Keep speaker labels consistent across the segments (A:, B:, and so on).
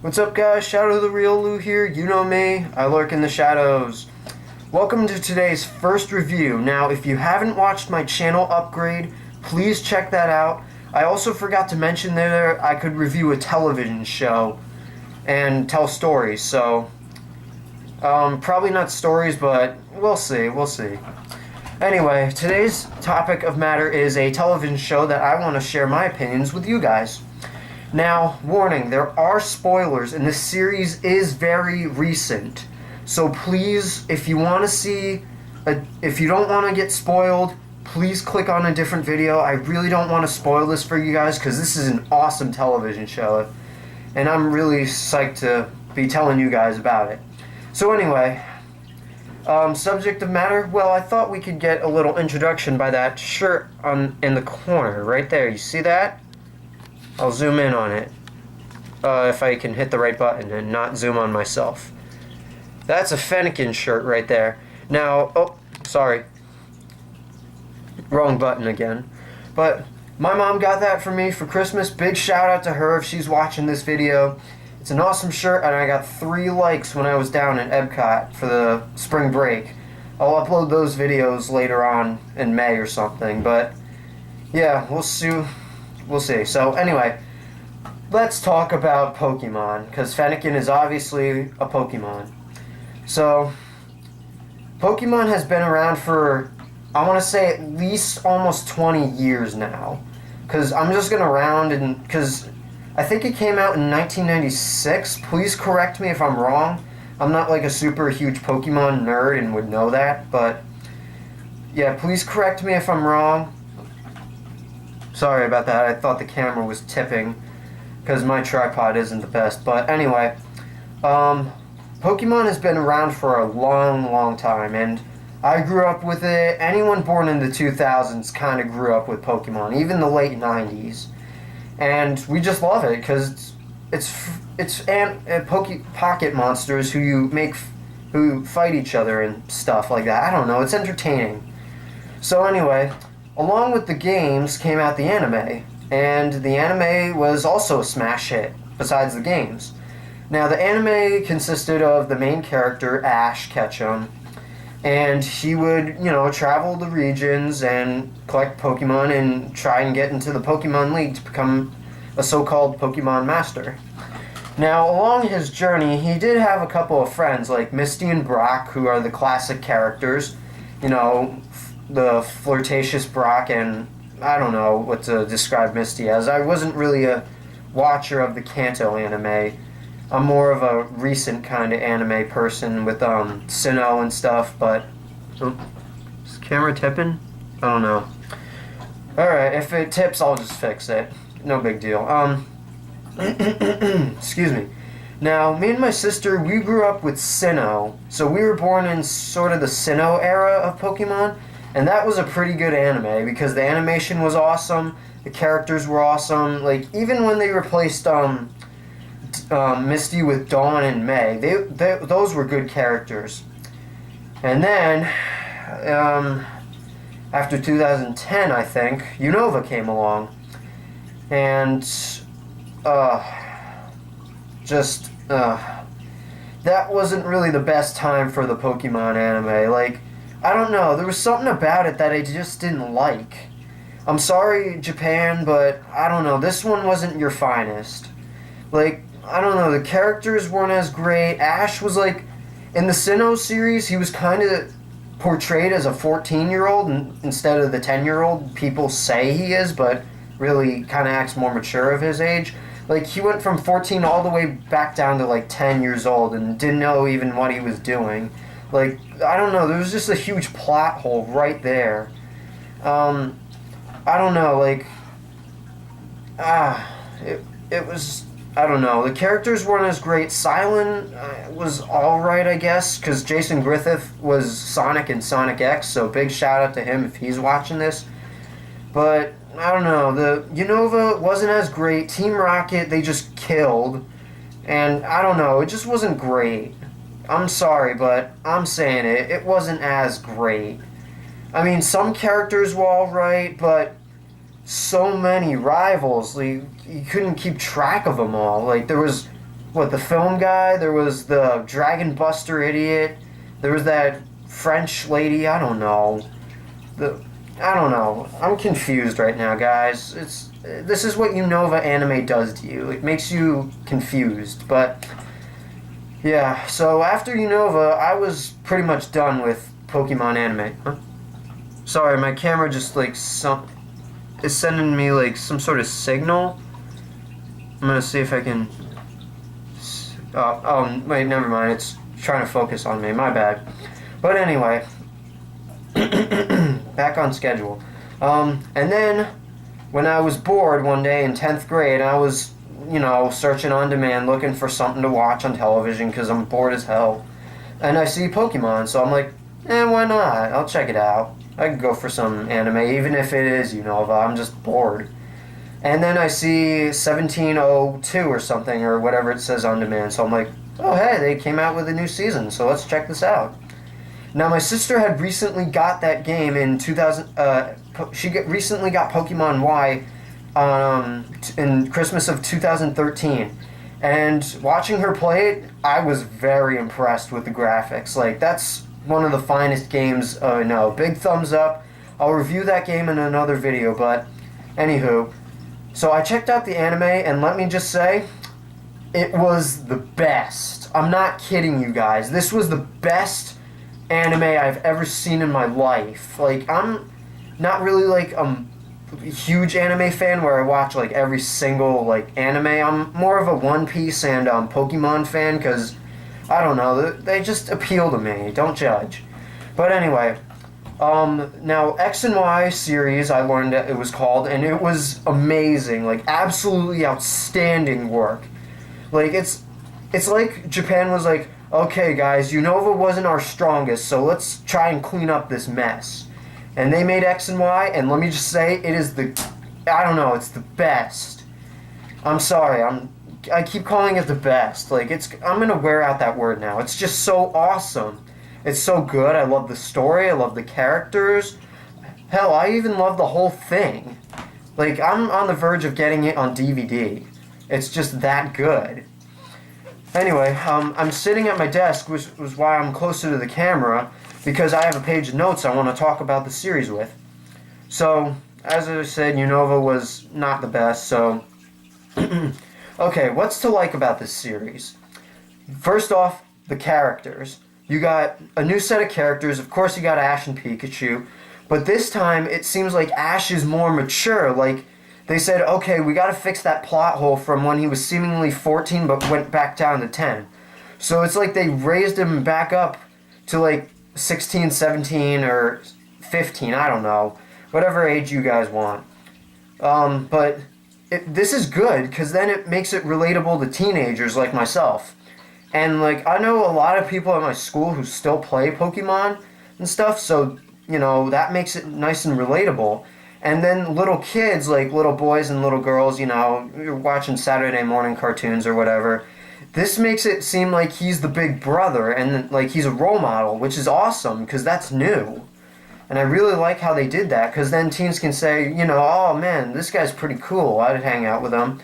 A: What's up, guys? Shadow the Real Lou here. You know me. I lurk in the shadows. Welcome to today's first review. Now, if you haven't watched my channel upgrade, please check that out. I also forgot to mention there I could review a television show and tell stories. So, probably not stories, but we'll see. We'll see. Anyway, today's topic of matter is a television show that I want to share my opinions with you guys. Now, warning, there are spoilers, and this series is very recent. So please, if you want to see, if you don't want to get spoiled, please click on a different video. I really don't want to spoil this for you guys, because this is an awesome television show. And I'm really psyched to be telling you guys about it. So anyway, subject of matter, well, I thought we could get a little introduction by that shirt in the corner, right there. You see that? I'll zoom in on it, if I can hit the right button and not zoom on myself. That's a Fennekin shirt right there. Now, oh, sorry. Wrong button again. But my mom got that for me for Christmas. Big shout out to her if she's watching this video. It's an awesome shirt, and I got 3 likes when I was down in Epcot for the spring break. I'll upload those videos later on in May or something, but yeah, we'll see. We'll see. So anyway, let's talk about Pokemon, because Fennekin is obviously a Pokemon. So, Pokemon has been around for, I want to say, at least almost 20 years now. Because I'm just going to round, and because I think it came out in 1996. Please correct me if I'm wrong. I'm not like a super huge Pokemon nerd and would know that, but yeah, please correct me if I'm wrong. Sorry about that. I thought the camera was tipping because my tripod isn't the best. But anyway, Pokemon has been around for a long, long time, and I grew up with it. Anyone born in the 2000s kind of grew up with Pokemon, even the late 90s. And we just love it because it's pocket monsters who fight each other and stuff like that. I don't know. It's entertaining. So anyway, along with the games came out the anime, and the anime was also a smash hit, besides the games. Now, the anime consisted of the main character, Ash Ketchum, and he would, travel the regions and collect Pokemon and try and get into the Pokemon League to become a so-called Pokemon Master. Now, along his journey, he did have a couple of friends, like Misty and Brock, who are the classic characters, the flirtatious Brock, and I don't know what to describe Misty as. I wasn't really a watcher of the Kanto anime. I'm more of a recent kind of anime person with Sinnoh and stuff, but is the camera tipping? I don't know. Alright, if it tips, I'll just fix it. No big deal. Excuse me. Now, me and my sister, we grew up with Sinnoh, so we were born in sort of the Sinnoh era of Pokemon. And that was a pretty good anime because the animation was awesome, the characters were awesome. Like, even when they replaced Misty with Dawn and May, those were good characters. And then, after 2010, I think, Unova came along. And, that wasn't really the best time for the Pokemon anime. Like, I don't know, there was something about it that I just didn't like. I'm sorry, Japan, but I don't know, this one wasn't your finest. Like, I don't know, the characters weren't as great. Ash was like, in the Sinnoh series, he was kind of portrayed as a 14-year-old instead of the 10-year-old people say he is, but really kind of acts more mature of his age. Like, he went from 14 all the way back down to like 10 years old and didn't know even what he was doing. Like, I don't know, there was just a huge plot hole right there. I don't know, like, it was, I don't know, the characters weren't as great. Silent was alright, I guess, because Jason Griffith was Sonic in Sonic X, so big shout out to him if he's watching this. But, I don't know, the Unova wasn't as great. Team Rocket, they just killed, and I don't know, it just wasn't great. I'm sorry, but I'm saying it. It wasn't as great. I mean, some characters were alright, but so many rivals. Like, you couldn't keep track of them all. Like, there was the film guy. There was the Dragon Buster idiot. There was that French lady. I don't know. I don't know. I'm confused right now, guys. This is what Unova anime does to you. It makes you confused. But yeah, so after Unova, I was pretty much done with Pokemon anime. Huh? Sorry, my camera just is sending me like some sort of signal. I'm gonna see if I can. Oh, wait, never mind. It's trying to focus on me. My bad. But anyway, back on schedule. And then when I was bored one day in 10th grade, I was, searching on demand looking for something to watch on television because I'm bored as hell. And I see Pokemon, so I'm like, why not? I'll check it out. I could go for some anime, even if it is Unova. I'm just bored. And then I see 1702 or something, or whatever it says on demand. So I'm like, oh, hey, they came out with a new season, so let's check this out. Now, my sister had recently got that game in 2000. Recently got Pokemon Y in Christmas of 2013. And watching her play it, I was very impressed with the graphics. Like, that's one of the finest games I know. Big thumbs up. I'll review that game in another video, but anywho. So I checked out the anime, and let me just say, it was the best. I'm not kidding you guys. This was the best anime I've ever seen in my life. Like, I'm not really like a huge anime fan where I watch like every single like anime. I'm more of a One Piece and Pokemon fan because I don't know, they just appeal to me. Don't judge. But anyway, now X and Y series, I learned that it was called, and it was amazing, like absolutely outstanding work. Like it's like Japan was like, okay guys, Unova wasn't our strongest, so let's try and clean up this mess. And they made X and Y, and let me just say, it is it's the best. I'm sorry, I keep calling it the best. Like I'm gonna wear out that word now. It's just so awesome. It's so good. I love the story. I love the characters. Hell, I even love the whole thing. Like, I'm on the verge of getting it on DVD. It's just that good. Anyway, I'm sitting at my desk, which was why I'm closer to the camera, because I have a page of notes I want to talk about the series with. So, as I said, Unova was not the best, so... Okay, what's to like about this series? First off, the characters. You got a new set of characters. Of course, you got Ash and Pikachu. But this time, it seems like Ash is more mature. Like, they said, okay, we got to fix that plot hole from when he was seemingly 14 but went back down to 10. So it's like they raised him back up to like 16, 17, or 15. I don't know. Whatever age you guys want. But this is good because then it makes it relatable to teenagers like myself. And, like, I know a lot of people at my school who still play Pokemon and stuff, so, that makes it nice and relatable. And then little kids, like little boys and little girls, you're watching Saturday morning cartoons or whatever. This makes it seem like he's the big brother and, like, he's a role model, which is awesome because that's new. And I really like how they did that because then teens can say, oh, man, this guy's pretty cool. I'd hang out with him.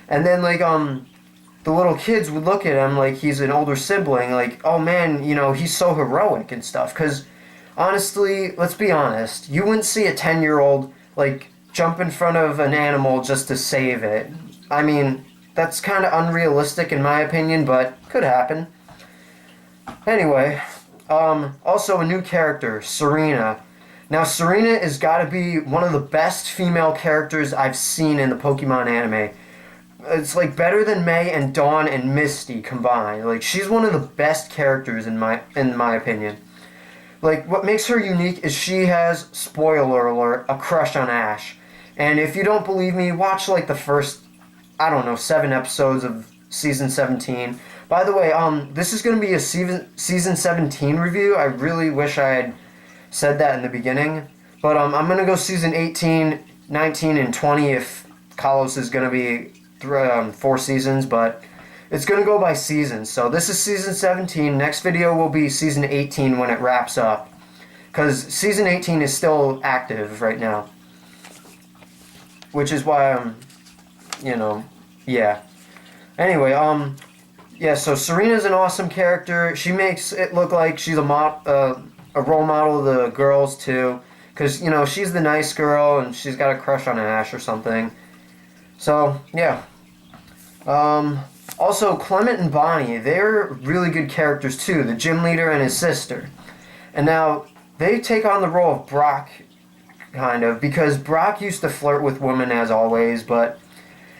A: And then, like, the little kids would look at him like he's an older sibling, like, oh man, he's so heroic and stuff. Because, honestly, let's be honest, you wouldn't see a 10-year-old, like, jump in front of an animal just to save it. I mean, that's kind of unrealistic in my opinion, but could happen. Anyway, also a new character, Serena. Now, Serena has got to be one of the best female characters I've seen in the Pokemon anime. It's like better than May and Dawn and Misty combined. Like she's one of the best characters in my opinion. Like what makes her unique is she has, spoiler alert, a crush on Ash. And if you don't believe me, watch like the first 7 episodes of season 17. By the way, this is going to be a season 17 review. I really wish I had said that in the beginning. But I'm going to go season 18, 19 and 20 if Kalos is going to be 4 seasons, but it's going to go by seasons. So this is season 17. Next video will be season 18 when it wraps up. Because season 18 is still active right now. Which is why I'm, yeah. Anyway, Yeah, so Serena's an awesome character. She makes it look like she's a role model of the girls too, because you know she's the nice girl and she's got a crush on Ash or something. So yeah. Um, Also, Clement and Bonnie, they're really good characters too. The gym leader and his sister, and now they take on the role of Brock, kind of, because Brock used to flirt with women as always, but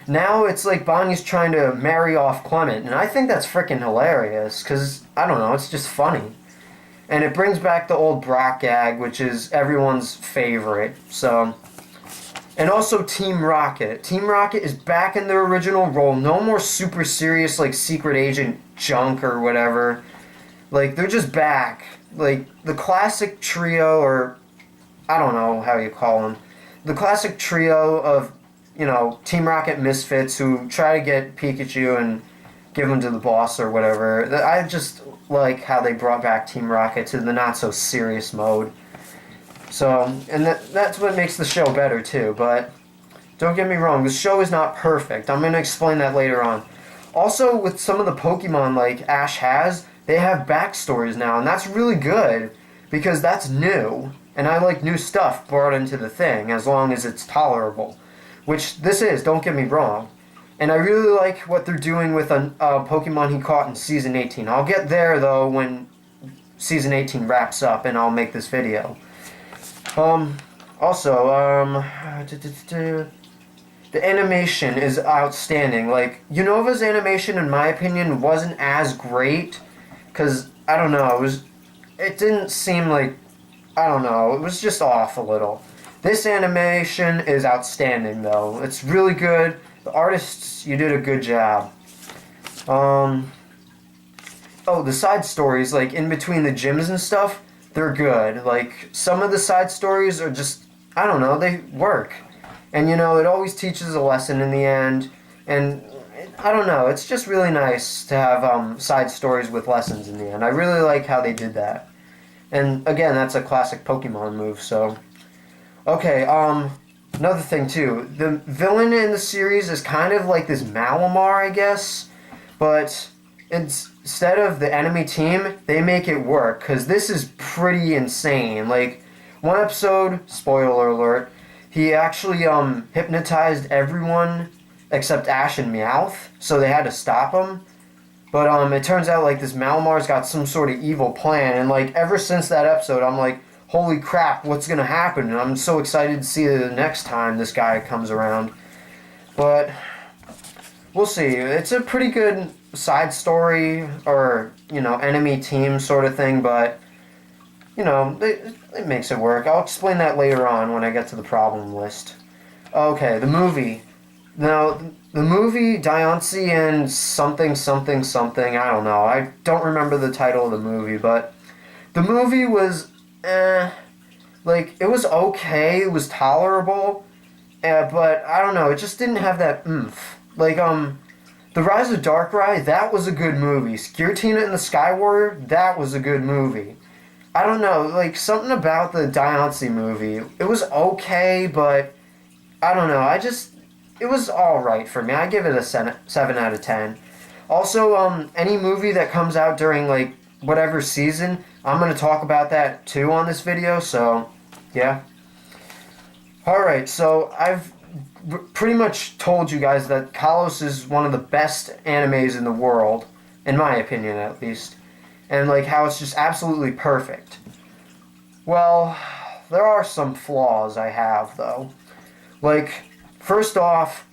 A: now it's like Bonnie's trying to marry off Clement, and I think that's freaking hilarious, because, I don't know, it's just funny. And it brings back the old Brock gag, which is everyone's favorite, so... And also Team Rocket. Team Rocket is back in their original role. No more super serious, like, secret agent junk or whatever. Like, they're just back. Like, the classic trio, or... I don't know how you call them. The classic trio of, you know, Team Rocket misfits who try to get Pikachu and give him to the boss or whatever. I just like how they brought back Team Rocket to the not-so-serious mode. So, and that's what makes the show better, too. But don't get me wrong, the show is not perfect. I'm going to explain that later on. Also, with some of the Pokemon like Ash has, they have backstories now, and that's really good because that's new. And I like new stuff brought into the thing, as long as it's tolerable. Which this is, don't get me wrong. And I really like what they're doing with a Pokemon he caught in Season 18. I'll get there, though, when Season 18 wraps up, and I'll make this video. The animation is outstanding. Like, Unova's animation, in my opinion, wasn't as great, because, I don't know, it didn't seem like, I don't know, it was just off a little. This animation is outstanding, though. It's really good. The artists, you did a good job. Oh, the side stories, like, in between the gyms and stuff, they're good. Like, some of the side stories are just, I don't know, they work. And, you know, it always teaches a lesson in the end. And, I don't know, it's just really nice to have side stories with lessons in the end. I really like how they did that. And, again, that's a classic Pokemon move, so... Okay, another thing, too. The villain in the series is kind of like this Malamar, I guess. But... instead of the enemy team, they make it work, because this is pretty insane. Like, one episode, spoiler alert, he actually hypnotized everyone except Ash and Meowth, so they had to stop him. But it turns out, like, this Malamar's got some sort of evil plan, and, like, ever since that episode, I'm like, holy crap, what's gonna happen? And I'm so excited to see the next time this guy comes around. But... we'll see. It's a pretty good side story, or, you know, enemy team sort of thing, but, you know, it makes it work. I'll explain that later on when I get to the problem list. Okay, the movie. Now, the movie, Diancie and something, something, something, I don't know. I don't remember the title of the movie, but the movie was, like, it was okay, it was tolerable, but, I don't know, it just didn't have that oomph. Like, The Rise of Darkrai, that was a good movie. Giratina and the Sky Warrior, that was a good movie. I don't know, like, something about the Diancie movie, it was okay, but, I don't know, it was alright for me. I give it a 7 out of 10. Also, any movie that comes out during, like, whatever season, I'm going to talk about that, too, on this video, so, yeah. Alright, so, I've pretty much told you guys that Kalos is one of the best animes in the world, in my opinion at least, and like how it's just absolutely perfect. Well, there are some flaws I have though. Like, first off,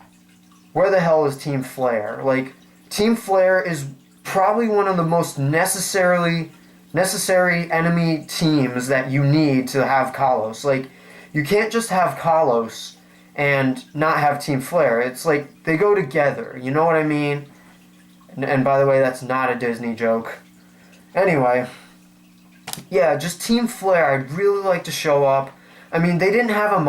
A: where the hell is Team Flare? Like, Team Flare is probably one of the most necessary enemy teams that you need to have Kalos. Like, you can't just have Kalos and not have Team Flare. It's like, they go together, you know what I mean? And by the way, that's not a Disney joke. Anyway, yeah, just Team Flare, I'd really like to show up. I mean, they didn't have a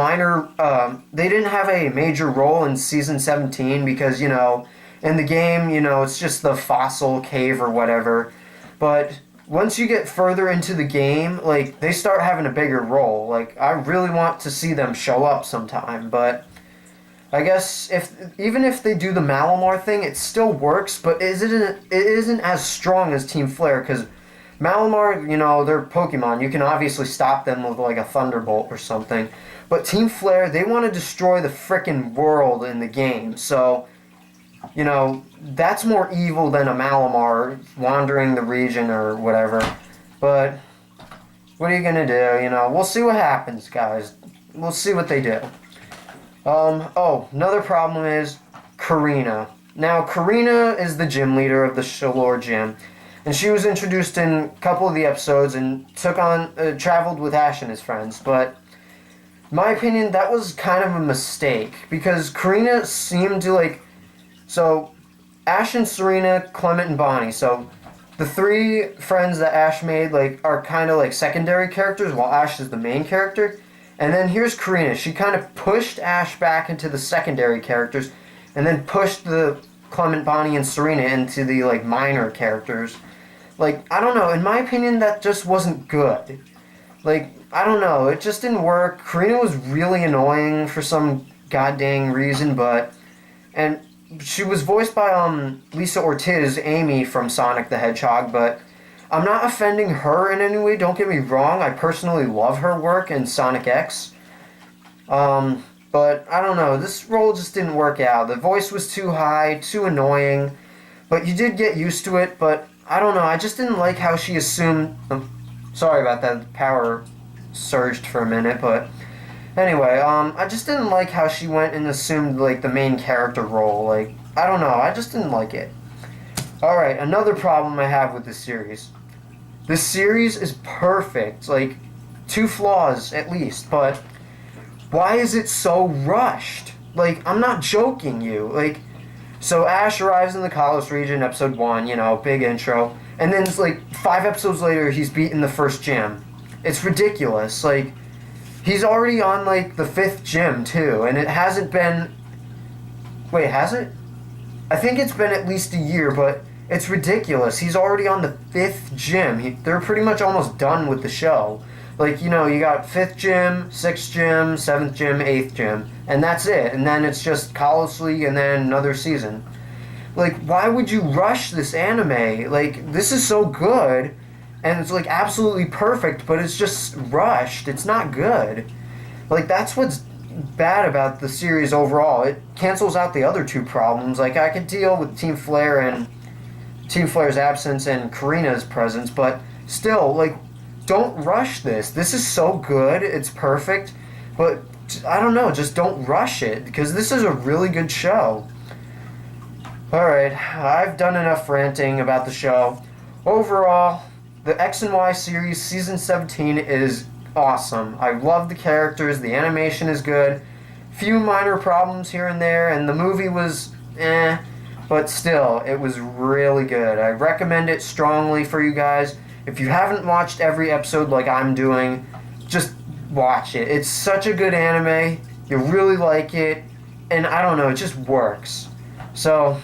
A: major role in Season 17 because, you know, in the game, you know, it's just the fossil cave or whatever. But once you get further into the game, like, they start having a bigger role. Like, I really want to see them show up sometime, but I guess even if they do the Malamar thing, it still works, but it isn't as strong as Team Flare, because Malamar, they're Pokemon. You can obviously stop them with like a Thunderbolt or something. But Team Flare, they want to destroy the frickin' world in the game. So, that's more evil than a Malamar wandering the region or whatever. But what are you going to do? We'll see what happens, guys. We'll see what they do. Another problem is Karina. Now, Karina is the gym leader of the Shalor Gym. And she was introduced in a couple of the episodes and traveled with Ash and his friends. But, in my opinion, that was kind of a mistake. Because Karina seemed to, so, Ash and Serena, Clement, and Bonnie. So, the three friends that Ash made, are kind of secondary characters, while Ash is the main character. And then here's Karina. She kind of pushed Ash back into the secondary characters, and then pushed the Clement, Bonnie, and Serena into the, minor characters. I don't know. In my opinion, that just wasn't good. I don't know. It just didn't work. Karina was really annoying for some goddamn reason, and she was voiced by, Lisa Ortiz, Amy from Sonic the Hedgehog, but I'm not offending her in any way, don't get me wrong. I personally love her work in Sonic X. But I don't know, this role just didn't work out. The voice was too high, too annoying, but you did get used to it, but I don't know, I just didn't like how she assumed... sorry about that, the power surged for a minute, but... Anyway, I just didn't like how she went and assumed, the main character role. I don't know, I just didn't like it. Alright, another problem I have with this series. This series is perfect, 2 flaws at least, but why is it so rushed? I'm not joking you. So Ash arrives in the Kalos region, episode 1, big intro, and then 5 episodes later he's beaten the first gym. It's ridiculous, he's already on, the 5th gym, too, and it hasn't been... Wait, has it? I think it's been at least a year, but it's ridiculous. He's already on the 5th gym. They're pretty much almost done with the show. You got 5th gym, 6th gym, 7th gym, 8th gym, and that's it. And then it's just Kalos League and then another season. Why would you rush this anime? This is so good, and it's, absolutely perfect, but it's just rushed. It's not good. That's what's bad about the series overall. It cancels out the other 2 problems. I could deal with Team Flare and Team Flare's absence and Karina's presence, but still, don't rush this. This is so good. It's perfect, but I don't know, just don't rush it, because this is a really good show. Alright, I've done enough ranting about the show. Overall, the X and Y series, Season 17, is awesome. I love the characters, the animation is good, few minor problems here and there, and the movie was but still, it was really good. I recommend it strongly for you guys. If you haven't watched every episode like I'm doing, just watch it. It's such a good anime, you'll really like it, and I don't know, it just works. So,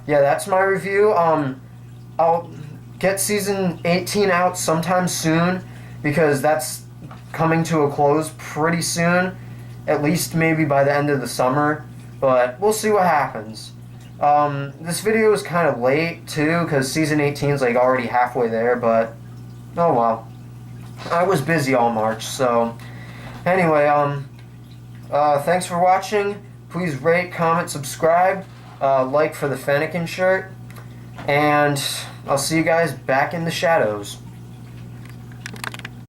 A: yeah, that's my review. I'll get Season 18 out sometime soon, because that's coming to a close pretty soon, at least maybe by the end of the summer, but we'll see what happens. This video is kind of late too, because Season 18 is already halfway there, but oh well. I was busy all March, so anyway, thanks for watching. Please rate, comment, subscribe, like for the Fennekin shirt, and I'll see you guys back in the shadows.